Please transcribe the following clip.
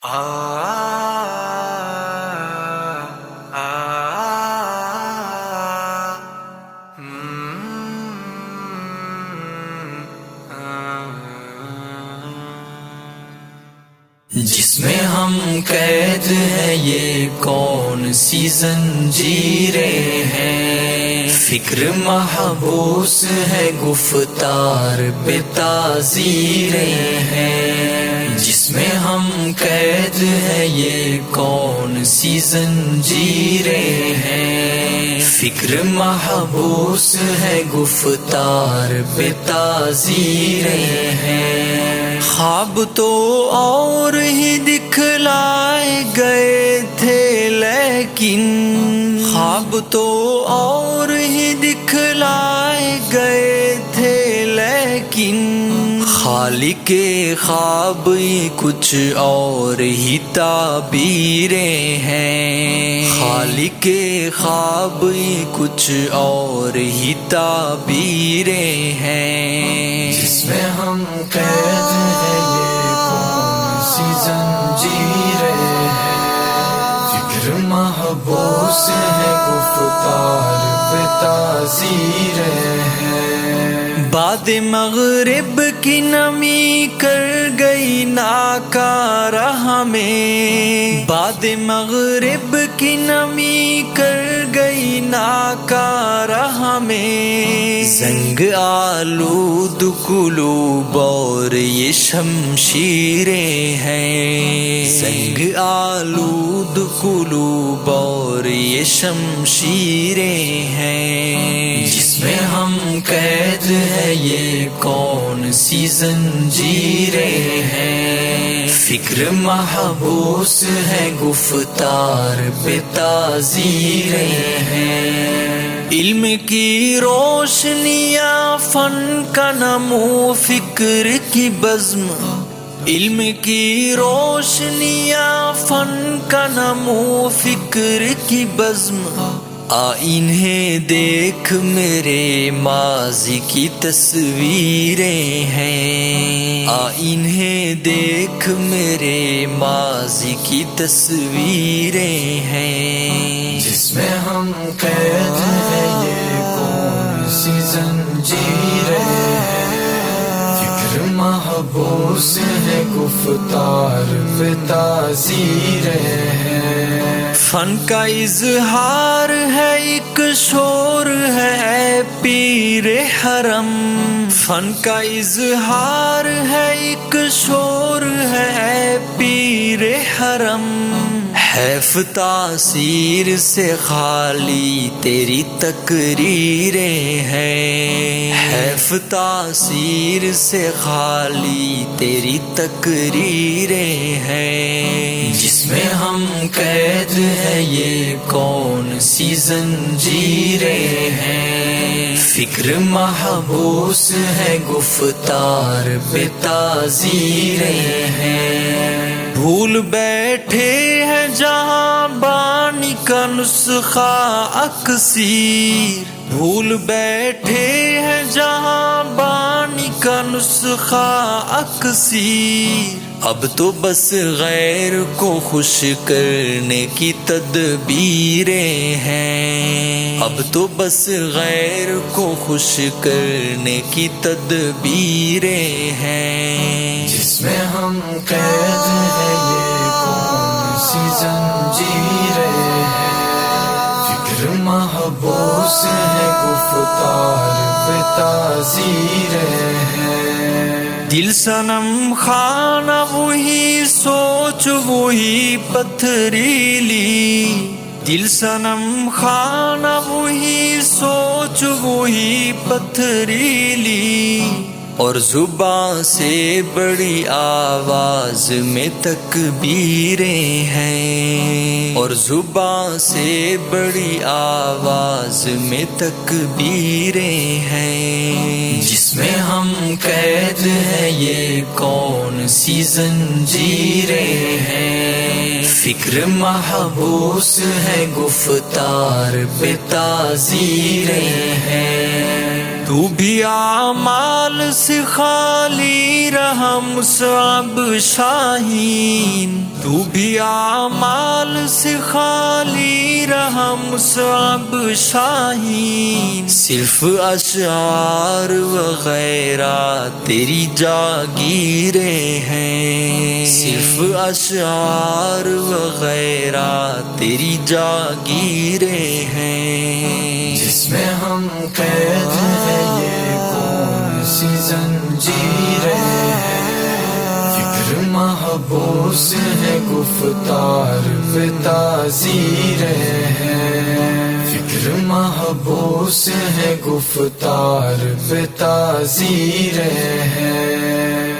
جس میں ہم قید ہیں یہ کون سی زنجیریں ہیں، فکر محبوس ہے گفتار بے تعزیریں ہیں۔ جس میں ہم قید ہیں یہ کون سی زنجیریں ہیں، فکر محبوس ہے گفتار بے تعزیریں ہیں۔ خواب تو اور ہی دکھلائے گئے تھے لیکن، خواب تو اور ہی دکھلائے گئے تھے لیکن، خالق خواب یہ کچھ اور ہی تعبیریں ہیں، خالق خواب یہ کچھ اور ہی تعبیریں ہیں۔ جس میں ہم قید ہیں یہ کون سی زنجیریں ہیں، فکر محبوس ہے گفتار بے تعزیریں ہیں۔ بعد مغرب کی نمی کر گئی ناکارہ ہمیں، بعد مغرب کی نمی کر گئی ناکارہ ہمیں، زنگ آلود قلوب اور یہ شمشیریں ہیں، زنگ آلود قلوب اور یہ شمشیریں ہیں۔ جس میں ہم قید ہیں یہ کون سی زنجیریں ہیں، فکر محبوس ہے گفتار بے تعزیریں ہیں۔ علم کی روشنیاں فن کا نمو فکر کی بزم، علم کی روشنیاں فن کا نمو فکر کی بزم، انہیں دیکھ میرے ماضی کی تصویریں ہیں، انہیں دیکھ میرے ماضی کی تصویریں ہیں۔ جس میں ہم قید ہیں یہ کون سی زنجیریں ہیں، فکر محبوس ہے گفتار بے تعزیریں ہیں۔ فن کا اظہار ہے ایک شور ہے پیر حرم، فن کا اظہار ہے ایک شور ہے پیر حرم، حیف تاثیر سے خالی تیری تقریریں ہیں، حیف تاثیر سے خالی تیری تقریریں ہیں۔ جس میں ہم قید ہیں یہ کون سی زنجیریں ہیں، فکر محبوس ہے گفتار بے تعزیریں ہیں۔ بھول بیٹھے ہیں جہاں بانی کا نسخہ اکسیر، بھول بیٹھے ہیں جہاں بانی کا نسخہ اکسیر، اب تو بس غیر کو خوش کرنے کی تدبیریں ہیں، اب تو بس غیر کو خوش کرنے کی تدبیریں ہیں۔ جس میں ہم قید ہیں یہ کون سی زنجیریں ہیں، فکر محبوس ہے گفتار بے تعزیریں ہیں۔ دل صنم خانہ وہی سوچ وہی پتھریلی، دل صنم خانہ وہی سوچ وہی پتھریلی، اور زباں سے بڑی آواز میں تکبیریں ہیں، اور زباں سے بڑی آواز میں تکبیریں ہیں۔ جس میں ہم قید ہیں یہ کون سی زنجیریں ہیں، فکر محبوس ہے گفتار بے تعزیریں ہیں۔ تو بھی اعمال سے خالی رہا مصعب شاہین، تو بھی اعمال سے خالی رہا مصعب شاہین، صرف اشعار وغیرہ تیری جاگیریں ہیں، صرف اشعار وغیرہ تیری جاگیریں ہیں، جس میں ہم قید ہیں یہ کون سی زنجیریں ہیں، فکر محبوس ہے گفتار و تعزیریں ہیں، فکر محبوس ہے گفتار و تعزیریں ہیں۔